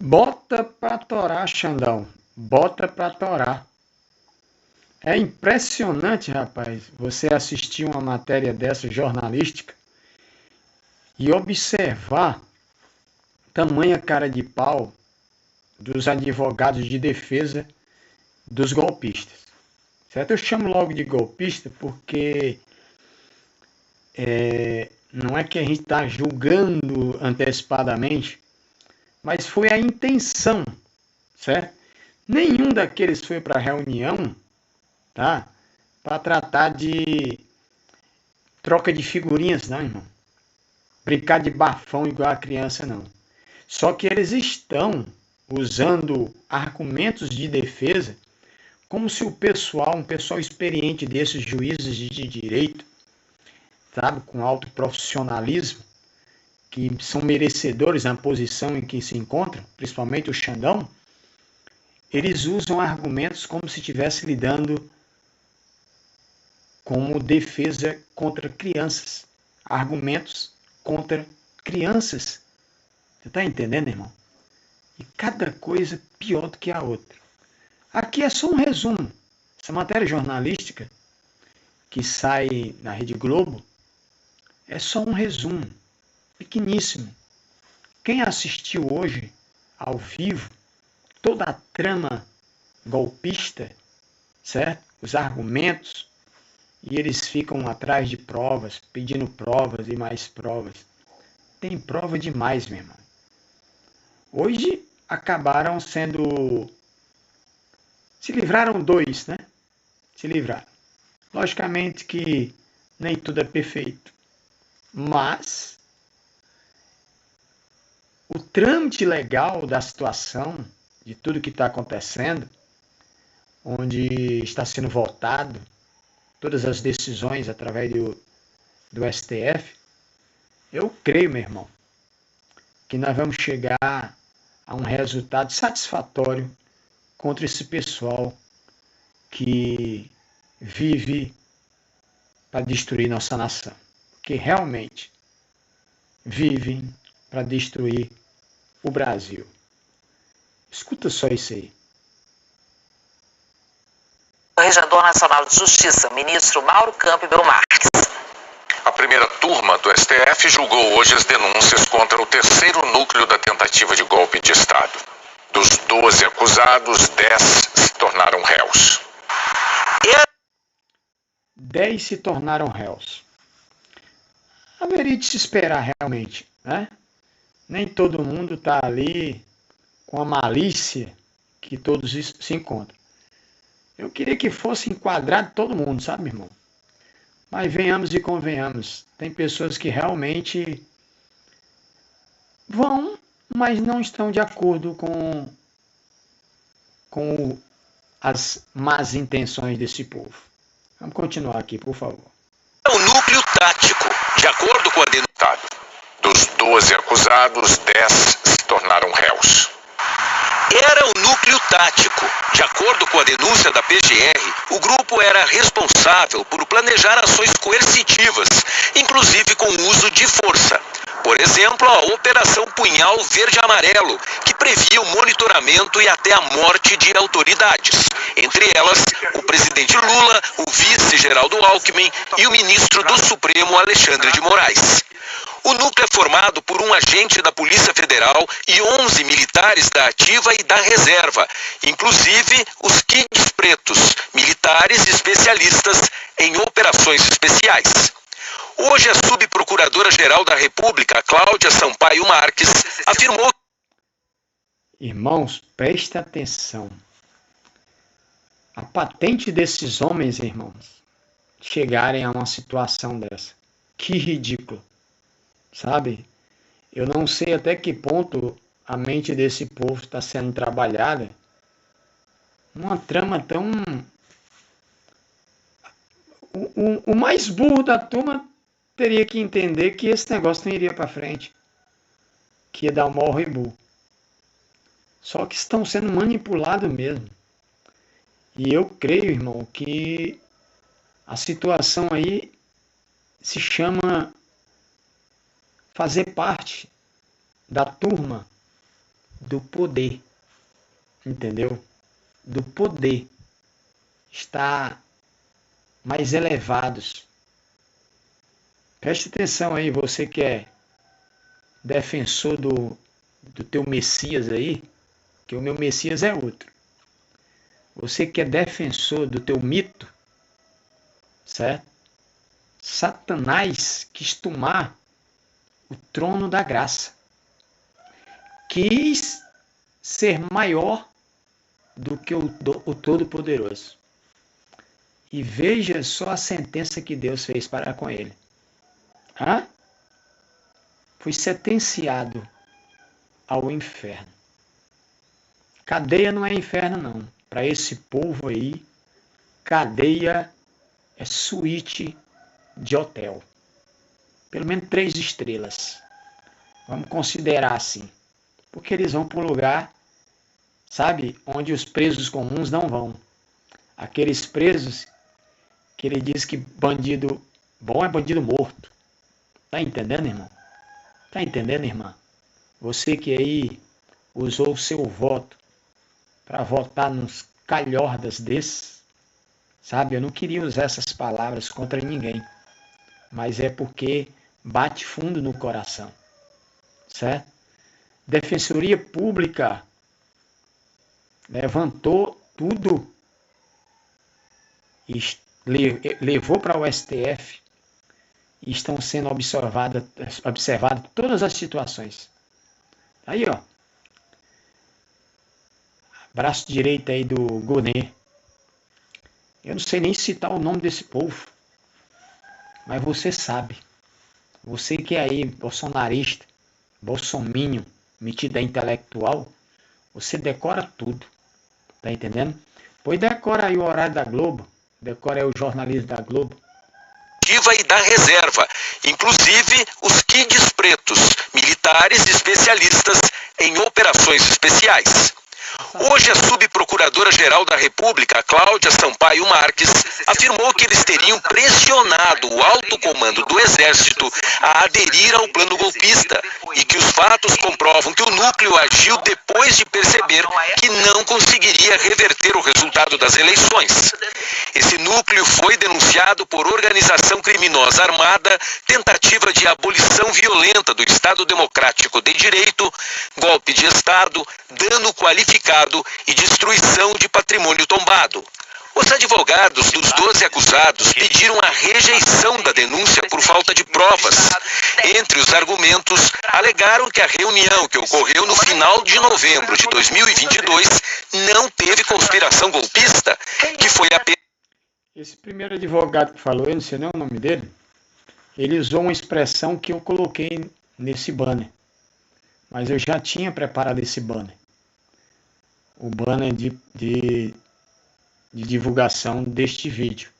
Bota pra torar, Xandão. Bota pra torar. É impressionante, rapaz, você assistir uma matéria dessa jornalística e observar tamanha cara de pau dos advogados de defesa dos golpistas. Certo? Eu chamo logo de golpista porque não é que a gente está julgando antecipadamente, mas foi a intenção, certo? Nenhum daqueles foi para a reunião, tá? Para tratar de troca de figurinhas, não, irmão. Brincar de bafão igual a criança, não. Só que eles estão usando argumentos de defesa como se o pessoal, um pessoal experiente desses juízes de direito, sabe, com alto profissionalismo, que são merecedores na posição em que se encontram, principalmente o Xandão, eles usam argumentos como se estivesse lidando como defesa contra crianças. Argumentos contra crianças. Você está entendendo, irmão? E cada coisa pior do que a outra. Aqui é só um resumo. Essa matéria jornalística que sai na Rede Globo é só um resumo, pequeníssimo. Quem assistiu hoje, ao vivo, toda a trama golpista, certo? Os argumentos, e eles ficam atrás de provas, pedindo provas e mais provas. Tem prova demais, meu irmão. Hoje acabaram sendo... Se livraram dois, né? Se livraram. Logicamente que nem tudo é perfeito, mas o trâmite legal da situação, de tudo que está acontecendo, onde está sendo votado, todas as decisões através do STF, eu creio, meu irmão, que nós vamos chegar a um resultado satisfatório contra esse pessoal que vive para destruir nossa nação. Que realmente vivem para destruir o Brasil. Escuta só isso aí. O Corregedor Nacional de Justiça, ministro Mauro Campbell Marques. A primeira turma do STF julgou hoje as denúncias contra o terceiro núcleo da tentativa de golpe de Estado. Dos 12 acusados, 10 se tornaram réus. 10 se tornaram réus. Haveria de se esperar realmente, né? Nem todo mundo está ali com a malícia que todos se encontram. Eu queria que fosse enquadrado todo mundo, sabe, irmão? Mas venhamos e convenhamos, tem pessoas que realmente vão, mas não estão de acordo com as más intenções desse povo. Vamos continuar aqui, por favor. O núcleo tático, de acordo com a denúncia, dos 12 acusados, 10 se tornaram réus. Era o núcleo tático. De acordo com a denúncia da PGR, o grupo era responsável por planejar ações coercitivas, inclusive com o uso de força. Por exemplo, a Operação Punhal Verde-Amarelo, que previa o monitoramento e até a morte de autoridades. Entre elas, o presidente Lula, o vice Geraldo Alckmin e o ministro do Supremo Alexandre de Moraes. O núcleo é formado por um agente da Polícia Federal e 11 militares da Ativa e da Reserva, inclusive os Kids Pretos, militares especialistas em operações especiais. Hoje, a subprocuradora-geral da República, Cláudia Sampaio Marques, afirmou... Irmãos, presta atenção. A patente desses homens, irmãos, chegarem a uma situação dessa. Que ridículo. Sabe? Eu não sei até que ponto a mente desse povo está sendo trabalhada. Uma trama tão... O mais burro da turma teria que entender que esse negócio não iria para frente. Que ia dar o maior rebu. Só que estão sendo manipulados mesmo. E eu creio, irmão, que a situação aí se chama fazer parte da turma do poder, entendeu? Do poder, está mais elevados. Preste atenção aí, você que é defensor do teu Messias aí, que o meu Messias é outro. Você que é defensor do teu mito, certo? Satanás quis tomar o trono da graça. Quis ser maior do que o Todo-Poderoso. E veja só a sentença que Deus fez para com ele. Foi sentenciado ao inferno. Cadeia não é inferno, não. Para esse povo aí, cadeia é suíte de hotel. Pelo menos 3 estrelas. Vamos considerar assim. Porque eles vão para um lugar, sabe, onde os presos comuns não vão. Aqueles presos que ele diz que bandido bom é bandido morto. Tá entendendo, irmão? Tá entendendo, irmã? Você que aí usou o seu voto para votar nos calhordas desses, sabe? Eu não queria usar essas palavras contra ninguém, mas é porque bate fundo no coração, certo? Defensoria Pública levantou tudo e levou para o STF e estão sendo observadas todas as situações. Aí, ó. Braço direito aí do Gonê. Eu não sei nem citar o nome desse povo. Mas você sabe. Você que é aí bolsonarista, bolsominion, metido a intelectual, você decora tudo. Tá entendendo? Pois decora aí o horário da Globo. Decora aí o jornalismo da Globo. E da reserva, inclusive os kits pretos, militares e especialistas em operações especiais. Hoje, a subprocuradora-geral da República, Cláudia Sampaio Marques, afirmou que eles teriam pressionado o alto comando do Exército a aderir ao plano golpista e que os fatos comprovam que o núcleo agiu depois de perceber que não conseguiria reverter o resultado das eleições. Esse núcleo foi denunciado por organização criminosa armada, tentativa de abolição violenta do Estado Democrático de Direito, golpe de Estado, dano qualificado e destruição de patrimônio tombado. Os advogados dos 12 acusados pediram a rejeição da denúncia por falta de provas. Entre os argumentos, alegaram que a reunião que ocorreu no final de novembro de 2022 não teve conspiração golpista, que foi apenas... Esse primeiro advogado que falou, eu não sei nem o nome dele, ele usou uma expressão que eu coloquei nesse banner. Mas eu já tinha preparado esse banner. O banner de divulgação deste vídeo.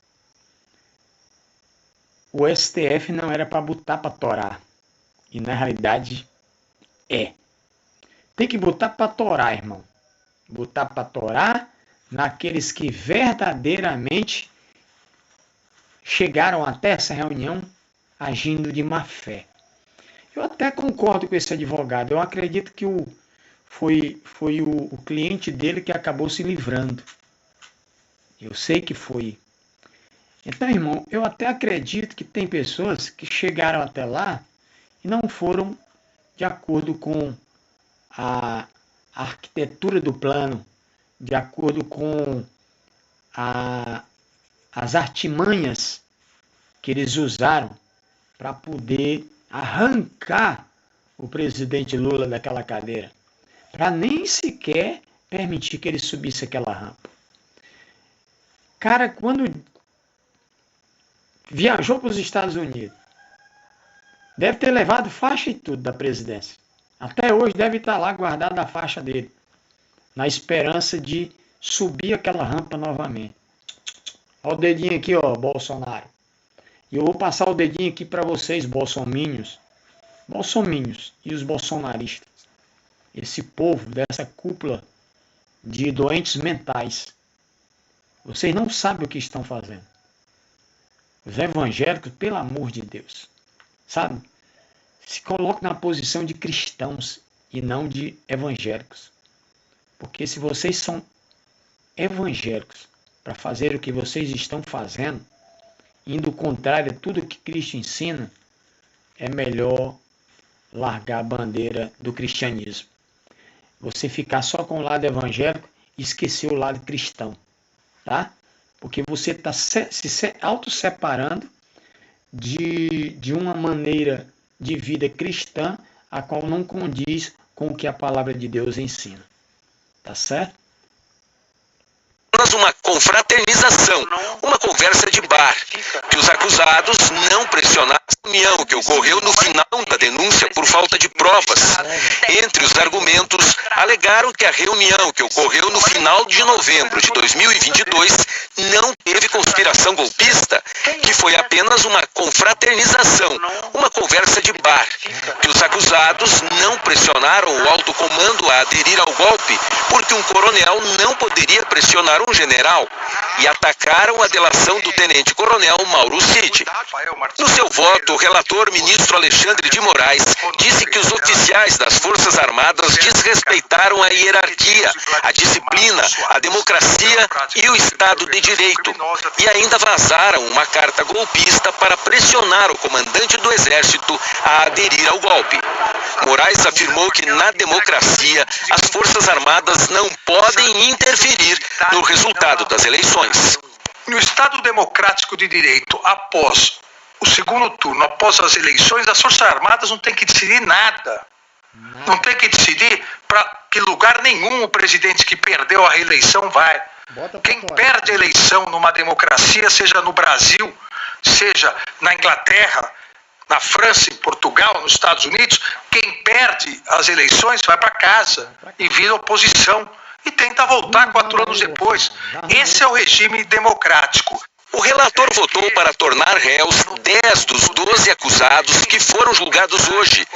O STF não era para botar para torar. E na realidade é. Tem que botar para torar, irmão. Botar para torar naqueles que verdadeiramente chegaram até essa reunião agindo de má fé. Eu até concordo com esse advogado. Eu acredito que foi o cliente dele que acabou se livrando. Eu sei que foi. Então, irmão, eu até acredito que tem pessoas que chegaram até lá e não foram de acordo com a arquitetura do plano, de acordo com as artimanhas que eles usaram para poder arrancar o presidente Lula daquela cadeira, para nem sequer permitir que ele subisse aquela rampa. Cara, quando viajou para os Estados Unidos, deve ter levado faixa e tudo da presidência. Até hoje deve estar lá guardada a faixa dele, na esperança de subir aquela rampa novamente. Olha o dedinho aqui, ó, Bolsonaro. E eu vou passar o dedinho aqui para vocês, bolsominions e os bolsonaristas. Esse povo dessa cúpula de doentes mentais. Vocês não sabem o que estão fazendo. Os evangélicos, pelo amor de Deus, sabe? Se colocam na posição de cristãos e não de evangélicos. Porque se vocês são evangélicos para fazer o que vocês estão fazendo, indo contrário a tudo que Cristo ensina, é melhor largar a bandeira do cristianismo. Você ficar só com o lado evangélico e esquecer o lado cristão, tá? Porque você está se auto-separando de uma maneira de vida cristã a qual não condiz com o que a palavra de Deus ensina. Tá certo? Uma confraternização, uma conversa de bar, que os acusados não pressionaram a reunião que ocorreu no final da denúncia por falta de provas. Entre os argumentos, alegaram que a reunião que ocorreu no final de novembro de 2022 não teve conspiração golpista, que foi apenas uma confraternização, uma conversa de bar, que os acusados não pressionaram o alto comando a aderir ao golpe, porque um coronel não poderia pressionar um general, e atacaram a delação do tenente-coronel Mauro Cid. No seu voto, o relator ministro Alexandre de Moraes disse que os oficiais das Forças Armadas desrespeitaram a hierarquia, a disciplina, a democracia e o Estado de Direito, e ainda vazaram uma carta golpista para pressionar o comandante do Exército a aderir ao golpe. Moraes afirmou que na democracia as Forças Armadas não podem interferir no resultado das eleições. No Estado democrático de direito, após o segundo turno, após as eleições, as Forças Armadas não têm que decidir nada. Não tem que decidir para que lugar nenhum o presidente que perdeu a reeleição vai. Quem perde a eleição numa democracia, seja no Brasil, seja na Inglaterra, na França, em Portugal, nos Estados Unidos, quem perde as eleições vai para casa e vira oposição e tenta voltar 4 anos depois. Esse é o regime democrático. O relator votou para tornar réus 10 dos 12 acusados que foram julgados hoje.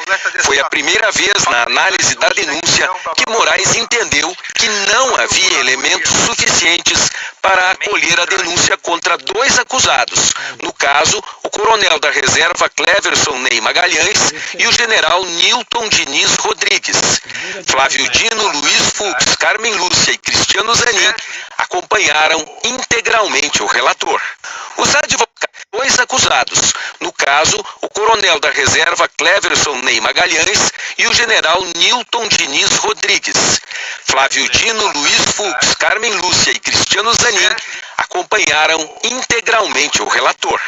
Foi a primeira vez na análise da denúncia que Moraes entendeu que não havia elementos suficientes para acolher a denúncia contra 2 acusados. No caso, o coronel da reserva Cleverson Ney Magalhães e o general Nilton Diniz Rodrigues. Flávio Dino, Luiz Fux, Carmen Lúcia e Cristiano Zanin acompanharam integralmente o relator. Os advogados, 2 acusados, no caso, o coronel da reserva Cleverson Ney Magalhães e o general Nilton Diniz Rodrigues. Flávio Dino, Luiz Fux, Carmen Lúcia e Cristiano Zanin acompanharam integralmente o relator.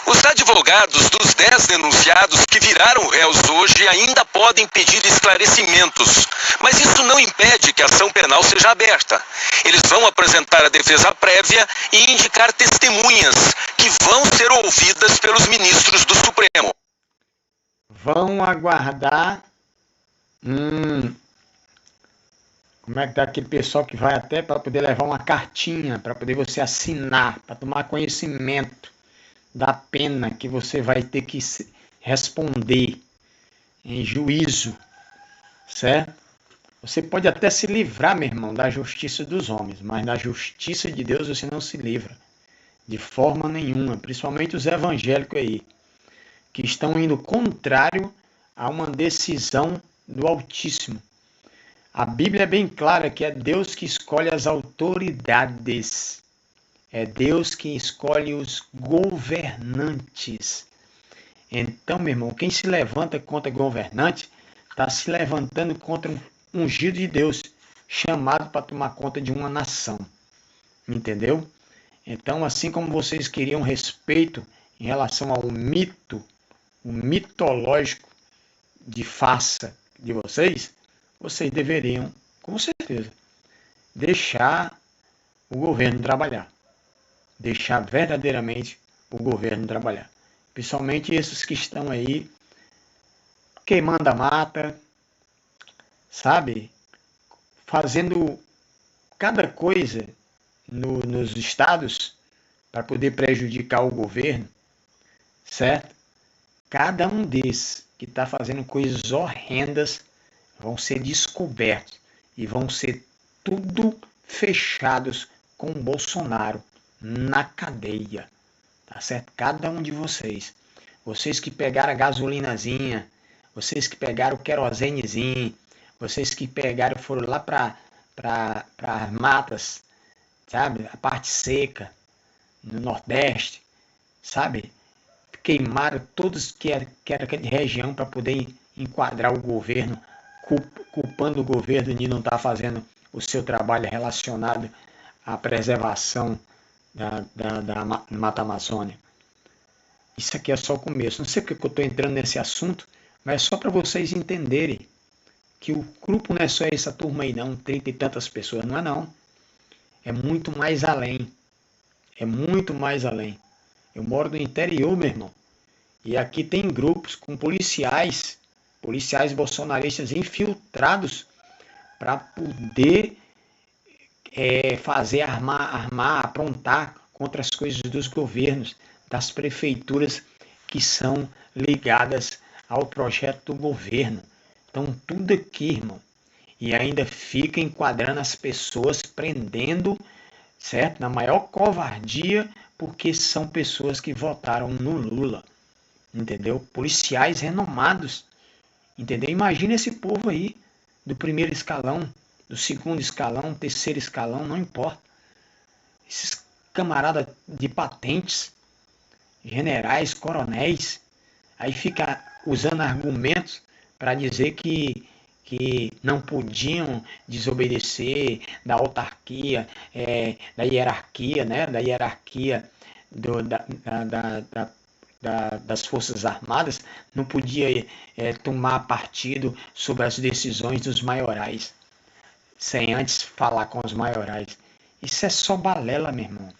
Os advogados dos 10 denunciados que viraram réus hoje ainda podem pedir esclarecimentos, mas isso não impede que a ação penal seja aberta. Eles vão apresentar a defesa prévia e indicar testemunhas que vão ser ouvidas pelos ministros do Supremo. Vão aguardar. Como é que tá aquele pessoal que vai até para poder levar uma cartinha, para poder você assinar, para tomar conhecimento da pena que você vai ter que responder em juízo, certo? Você pode até se livrar, meu irmão, da justiça dos homens, mas na justiça de Deus você não se livra de forma nenhuma, principalmente os evangélicos aí, que estão indo contrário a uma decisão do Altíssimo. A Bíblia é bem clara que é Deus que escolhe as autoridades. É Deus que escolhe os governantes. Então, meu irmão, quem se levanta contra governante está se levantando contra um ungido de Deus, chamado para tomar conta de uma nação. Entendeu? Então, assim como vocês queriam respeito em relação ao mito, o mitológico de farsa de vocês, vocês deveriam, com certeza, deixar o governo trabalhar. Deixar verdadeiramente o governo trabalhar. Principalmente esses que estão aí queimando a mata, sabe? Fazendo cada coisa nos estados para poder prejudicar o governo, certo? Cada um desses que está fazendo coisas horrendas vão ser descobertos e vão ser tudo fechados com o Bolsonaro na cadeia, tá certo? Cada um de vocês. Vocês que pegaram a gasolinazinha, vocês que pegaram o querosenezinho, Vocês que pegaram, foram lá para as matas, sabe? A parte seca, no Nordeste, sabe? Queimaram todos que era de região para poder enquadrar o governo, culpando o governo de não estar fazendo o seu trabalho relacionado à preservação da Mata Amazônica. Isso aqui é só o começo. Não sei porque eu estou entrando nesse assunto, mas é só para vocês entenderem que o grupo não é só essa turma aí não, 30 e tantas pessoas, não é não. É muito mais além. É muito mais além. Eu moro no interior, meu irmão. E aqui tem grupos com policiais bolsonaristas infiltrados para poder fazer, armar, aprontar contra as coisas dos governos, das prefeituras que são ligadas ao projeto do governo. Então, tudo aqui, irmão. E ainda fica enquadrando as pessoas, prendendo, certo? Na maior covardia, porque são pessoas que votaram no Lula. Entendeu? Policiais renomados. Entendeu? Imagina esse povo aí, do primeiro escalão, do segundo escalão, terceiro escalão, não importa. Esses camaradas de patentes, generais, coronéis, aí fica usando argumentos para dizer que não podiam desobedecer da autarquia, da hierarquia, né? Da hierarquia das Forças Armadas, não podia tomar partido sobre as decisões dos maiorais, sem antes falar com os maiorais. Isso é só balela, meu irmão.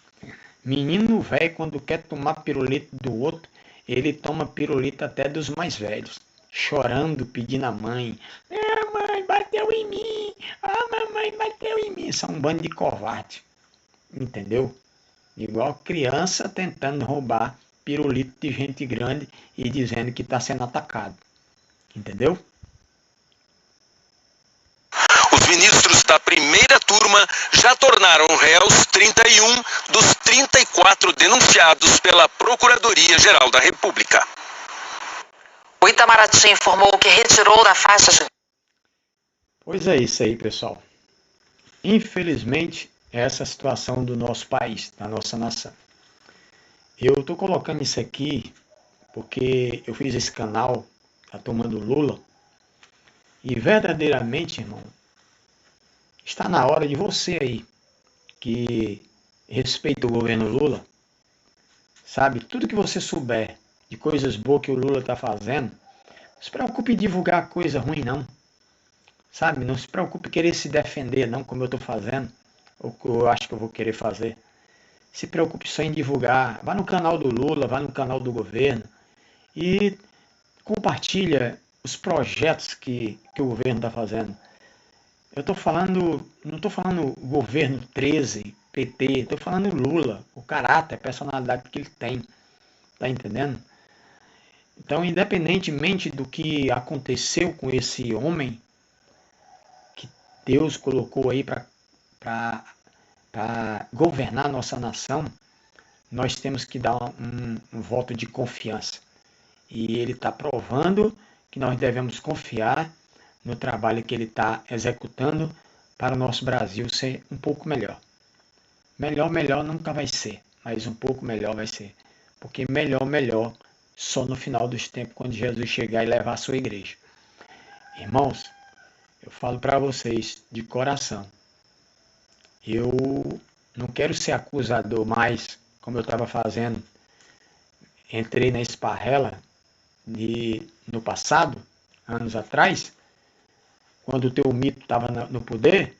Menino velho, quando quer tomar pirulito do outro, ele toma pirulito até dos mais velhos, chorando, pedindo a mãe: "Ah, mãe, bateu em mim! Ah, mamãe, bateu em mim!" São um bando de covarde, entendeu? Igual criança tentando roubar pirulito de gente grande e dizendo que está sendo atacado, entendeu? Os ministros da primeira turma já tornaram réus 31 dos 34 denunciados pela Procuradoria-Geral da República. O Itamaraty informou que retirou da faixa de... Pois é isso aí, pessoal. Infelizmente, essa é a situação do nosso país, da nossa nação. Eu estou colocando isso aqui porque eu fiz esse canal, a turma do Lula, e verdadeiramente, irmão, está na hora de você aí, que respeita o governo Lula, sabe, tudo que você souber de coisas boas que o Lula está fazendo, não se preocupe em divulgar coisa ruim não, sabe, não se preocupe em querer se defender não, como eu estou fazendo, ou que eu acho que eu vou querer fazer. Se preocupe só em divulgar, vá no canal do Lula, vá no canal do governo e compartilha os projetos que o governo está fazendo. Eu estou falando, não estou falando governo 13, PT, estou falando Lula, o caráter, a personalidade que ele tem, tá entendendo? Então, independentemente do que aconteceu com esse homem, que Deus colocou aí para governar nossa nação, nós temos que dar um voto de confiança. E ele está provando que nós devemos confiar no trabalho que ele está executando para o nosso Brasil ser um pouco melhor. Melhor nunca vai ser, mas um pouco melhor vai ser. Porque melhor só no final dos tempos, quando Jesus chegar e levar a sua igreja. Irmãos, eu falo para vocês de coração, eu não quero ser acusador mais, como eu estava fazendo. Entrei na esparrela no passado, anos atrás, quando o teu mito estava no poder,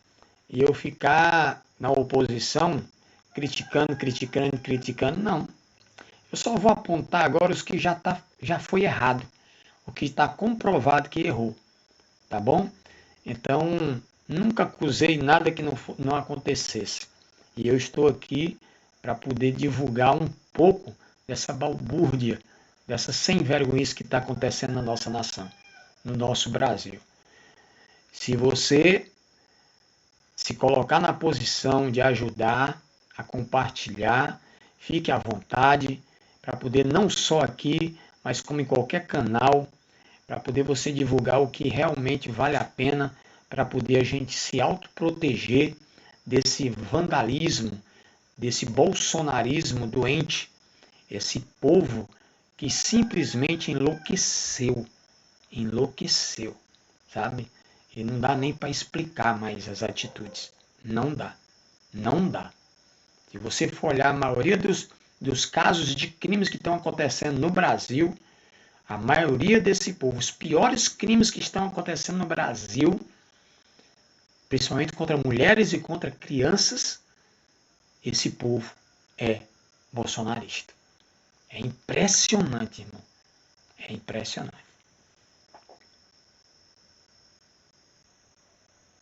e eu ficar na oposição, criticando, não. Eu só vou apontar agora os que já foi errado, o que está comprovado que errou, tá bom? Então, nunca acusei nada que não acontecesse. E eu estou aqui para poder divulgar um pouco dessa balbúrdia, dessa sem-vergonhice que está acontecendo na nossa nação, no nosso Brasil. Se você se colocar na posição de ajudar, a compartilhar, fique à vontade, para poder não só aqui, mas como em qualquer canal, para poder você divulgar o que realmente vale a pena para poder a gente se autoproteger desse vandalismo, desse bolsonarismo doente, esse povo que simplesmente enlouqueceu, sabe? E não dá nem para explicar mais as atitudes, não dá. Se você for olhar a maioria dos casos de crimes que estão acontecendo no Brasil, a maioria desse povo, os piores crimes que estão acontecendo no Brasil, principalmente contra mulheres e contra crianças, esse povo é bolsonarista. É impressionante, irmão. É impressionante.